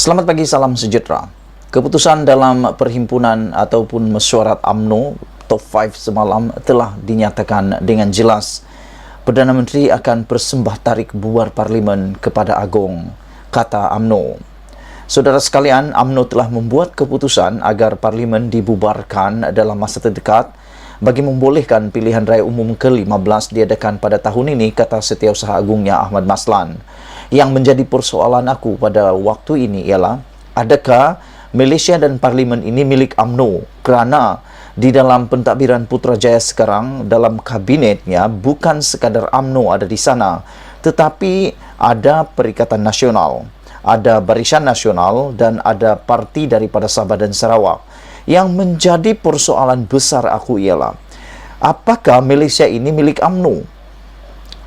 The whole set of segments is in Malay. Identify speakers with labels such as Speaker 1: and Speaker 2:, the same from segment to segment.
Speaker 1: Selamat pagi, salam sejahtera. Keputusan dalam perhimpunan ataupun mesyuarat UMNO Top 5 semalam telah dinyatakan dengan jelas. Perdana Menteri akan persembah tarik bubar Parlimen kepada Agong, kata UMNO. Saudara sekalian, UMNO telah membuat keputusan agar Parlimen dibubarkan dalam masa terdekat bagi membolehkan pilihan raya umum ke-15 diadakan pada tahun ini, kata Setiausaha Agungnya Ahmad Maslan. Yang menjadi persoalan aku pada waktu ini ialah, adakah Malaysia dan Parlimen ini milik UMNO? Kerana di dalam pentadbiran Putrajaya sekarang, dalam kabinetnya bukan sekadar UMNO ada di sana, tetapi ada Perikatan Nasional, ada Barisan Nasional dan ada parti daripada Sabah dan Sarawak. Yang menjadi persoalan besar aku ialah, apakah Malaysia ini milik UMNO?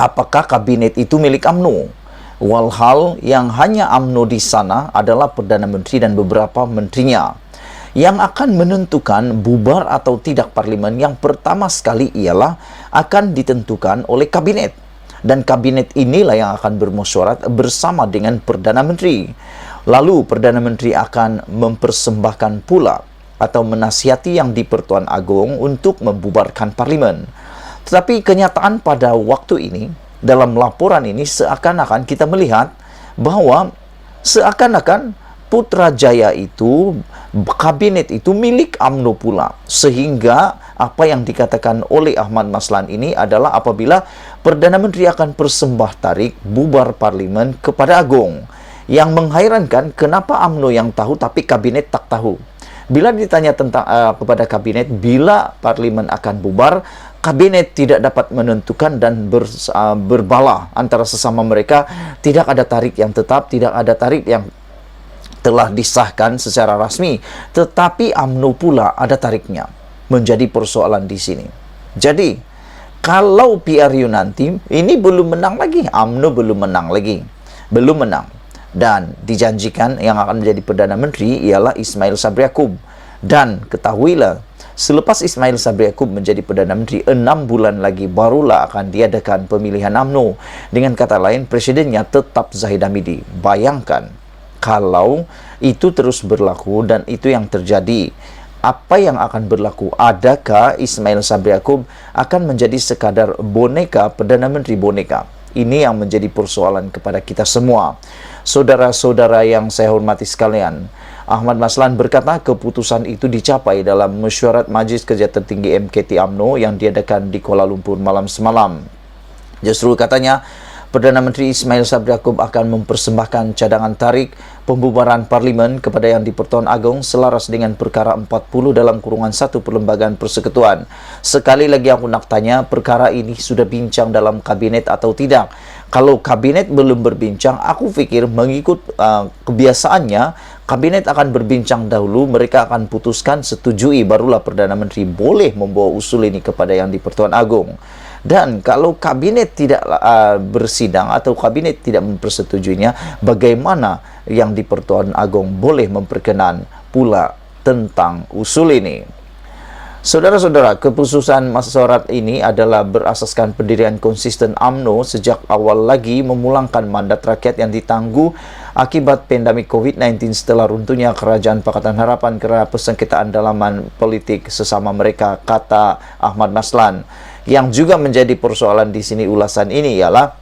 Speaker 1: Apakah kabinet itu milik UMNO? Walhal yang hanya UMNO di sana adalah Perdana Menteri dan beberapa menterinya. Yang akan menentukan bubar atau tidak Parlimen yang pertama sekali ialah akan ditentukan oleh kabinet. Dan kabinet inilah yang akan bermesyuarat bersama dengan Perdana Menteri. Lalu Perdana Menteri akan mempersembahkan pula atau menasihati yang di-Pertuan Agong untuk membubarkan Parlimen. Tetapi kenyataan pada waktu ini, dalam laporan ini seakan-akan kita melihat bahawa seakan-akan Putrajaya itu, kabinet itu milik UMNO pula. Sehingga apa yang dikatakan oleh Ahmad Maslan ini adalah apabila Perdana Menteri akan persembah tarik bubar Parlimen kepada Agong. Yang menghairankan, kenapa UMNO yang tahu tapi kabinet tak tahu. Bila ditanya tentang kepada kabinet bila Parlimen akan bubar, kabinet tidak dapat menentukan dan berbalah antara sesama mereka. Tidak ada tarik yang tetap, tidak ada tarik yang telah disahkan secara rasmi, tetapi UMNO pula ada tariknya. Menjadi persoalan di sini. Jadi, kalau PRU nanti ini belum menang lagi, UMNO belum menang lagi, belum menang. Dan dijanjikan yang akan menjadi Perdana Menteri ialah Ismail Sabri Yaakob. Dan ketahuilah, selepas Ismail Sabri Yaakob menjadi Perdana Menteri, 6 bulan lagi barulah akan diadakan pemilihan UMNO. Dengan kata lain, presidennya tetap Zahid Hamidi. Bayangkan, kalau itu terus berlaku dan itu yang terjadi, apa yang akan berlaku? Adakah Ismail Sabri Yaakob akan menjadi sekadar boneka, Perdana Menteri boneka? Ini yang menjadi persoalan kepada kita semua. Saudara-saudara yang saya hormati sekalian, Ahmad Maslan berkata keputusan itu dicapai dalam mesyuarat Majlis Kerja Tertinggi MKT UMNO yang diadakan di Kuala Lumpur malam semalam. Justru katanya, Perdana Menteri Ismail Sabri Yaakob akan mempersembahkan cadangan tarik pembubaran Parlimen kepada Yang di-Pertuan Agong selaras dengan perkara 40 dalam kurungan 1 Perlembagaan Persekutuan. Sekali lagi aku nak tanya, perkara ini sudah bincang dalam kabinet atau tidak? Kalau kabinet belum berbincang, aku fikir mengikut kebiasaannya, kabinet akan berbincang dahulu, mereka akan putuskan, setujui, barulah Perdana Menteri boleh membawa usul ini kepada Yang di-Pertuan Agong. Dan kalau kabinet tidak bersidang atau kabinet tidak mempersetujuinya, bagaimana Yang di-Pertuan Agong boleh memperkenan pula tentang usul ini? Saudara-saudara, keputusan mesyuarat ini adalah berasaskan pendirian konsisten UMNO sejak awal lagi memulangkan mandat rakyat yang ditangguh akibat pandemik COVID-19 setelah runtuhnya Kerajaan Pakatan Harapan kerana persengketaan dalaman politik sesama mereka, kata Ahmad Maslan. Yang juga menjadi persoalan di sini ulasan ini ialah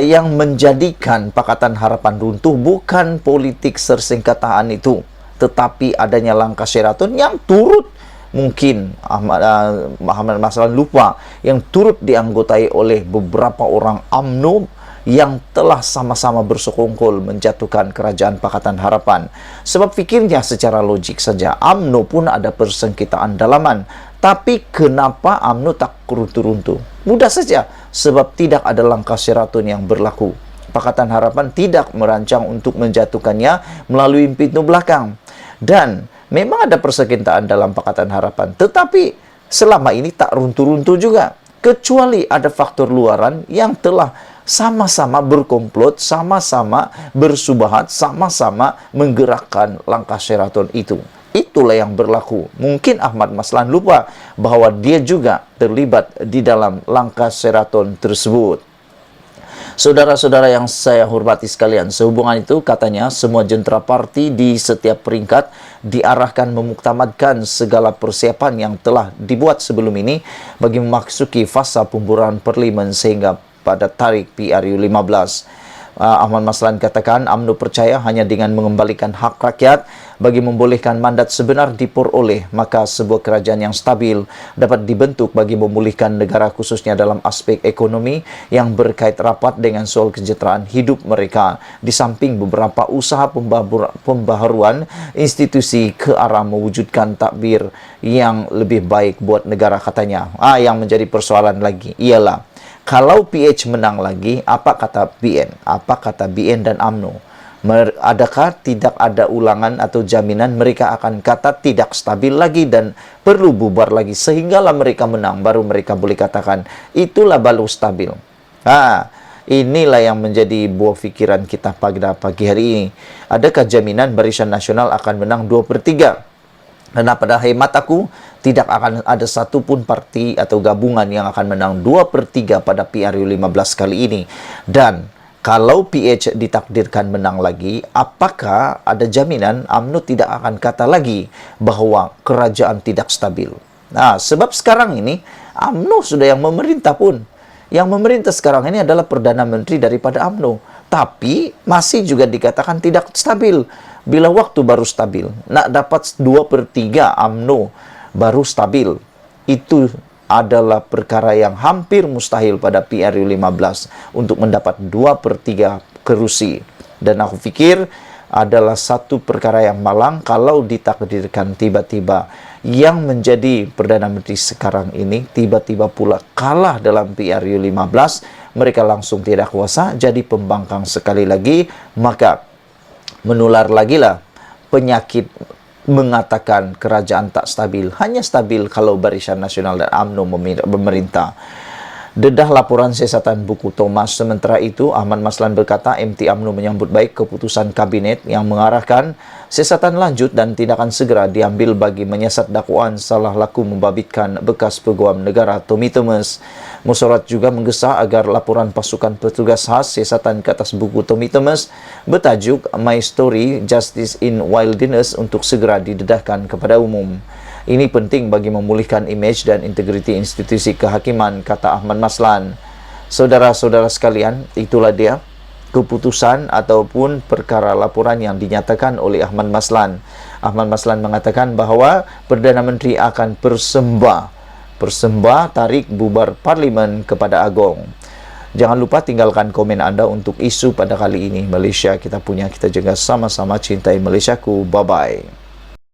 Speaker 1: yang menjadikan Pakatan Harapan runtuh bukan politik sersengketaan itu, tetapi adanya langkah Sheraton yang turut, mungkin Ahmad Maslan lupa, yang turut dianggotai oleh beberapa orang UMNO yang telah sama-sama bersekongkol menjatuhkan Kerajaan Pakatan Harapan. Sebab fikirnya secara logik saja, UMNO pun ada persengketaan dalaman. Tapi kenapa UMNO tak runtuh-runtuh? Mudah saja, sebab tidak ada langkah Sheraton yang berlaku. Pakatan Harapan tidak merancang untuk menjatuhkannya melalui pintu belakang. Dan memang ada persengketaan dalam Pakatan Harapan, tetapi selama ini tak runtuh-runtuh juga. Kecuali ada faktor luaran yang telah sama-sama berkomplot, sama-sama bersubahat, sama-sama menggerakkan langkah Sheraton itu. Itulah yang berlaku. Mungkin Ahmad Maslan lupa bahawa dia juga terlibat di dalam langkah Sheraton tersebut. Saudara-saudara yang saya hormati sekalian, sehubungan itu katanya semua jentera parti di setiap peringkat diarahkan memuktamadkan segala persiapan yang telah dibuat sebelum ini bagi memasuki fasa pemburuan parlimen sehingga pada tarikh PRU 15. Ahmad Maslan katakan UMNO percaya hanya dengan mengembalikan hak rakyat bagi membolehkan mandat sebenar diperoleh, maka sebuah kerajaan yang stabil dapat dibentuk bagi memulihkan negara khususnya dalam aspek ekonomi yang berkait rapat dengan soal kesejahteraan hidup mereka, di samping beberapa usaha pembaharuan institusi ke arah mewujudkan takbir yang lebih baik buat negara katanya. Yang menjadi persoalan lagi ialah kalau PH menang lagi, apa kata BN? Apa kata BN dan UMNO? Adakah tidak ada ulangan atau jaminan mereka akan kata tidak stabil lagi dan perlu bubar lagi sehinggalah mereka menang, baru mereka boleh katakan itulah baru stabil. Inilah yang menjadi buah fikiran kita pada pagi hari ini. Adakah jaminan Barisan Nasional akan menang 2/3? Karena pada hemat aku, tidak akan ada satupun parti atau gabungan yang akan menang 2/3 pada PRU 15 kali ini. Dan kalau PH ditakdirkan menang lagi, apakah ada jaminan UMNO tidak akan kata lagi bahwa kerajaan tidak stabil? Sebab sekarang ini UMNO sudah yang memerintah pun. Yang memerintah sekarang ini adalah Perdana Menteri daripada UMNO. Tapi masih juga dikatakan tidak stabil. Bila waktu baru stabil, nak dapat 2/3 UMNO baru stabil, itu adalah perkara yang hampir mustahil pada PRU 15 untuk mendapat 2/3 kerusi. Dan aku fikir adalah satu perkara yang malang kalau ditakdirkan tiba-tiba yang menjadi Perdana Menteri sekarang ini tiba-tiba pula kalah dalam PRU 15, mereka langsung tidak kuasa, jadi pembangkang sekali lagi, maka menular lagi lah penyakit mengatakan kerajaan tak stabil. Hanya stabil kalau Barisan Nasional dan UMNO memerintah. Dedah laporan siasatan buku Thomas. Sementara itu, Ahmad Maslan berkata MT UMNO menyambut baik keputusan kabinet yang mengarahkan siasatan lanjut dan tindakan segera diambil bagi menyiasat dakwaan salah laku membabitkan bekas peguam negara Tommy Thomas. Musyawarah juga menggesa agar laporan pasukan petugas khas siasatan ke atas buku Tommy Thomas bertajuk My Story Justice in Wilderness untuk segera didedahkan kepada umum. Ini penting bagi memulihkan imej dan integriti institusi kehakiman, kata Ahmad Maslan. Saudara-saudara sekalian, itulah dia keputusan ataupun perkara laporan yang dinyatakan oleh Ahmad Maslan. Ahmad Maslan mengatakan bahawa Perdana Menteri akan persembah tarik bubar parlimen kepada Agong. Jangan lupa tinggalkan komen anda untuk isu pada kali ini. Malaysia kita punya, kita jaga sama-sama, cintai Malaysiaku. Bye-bye.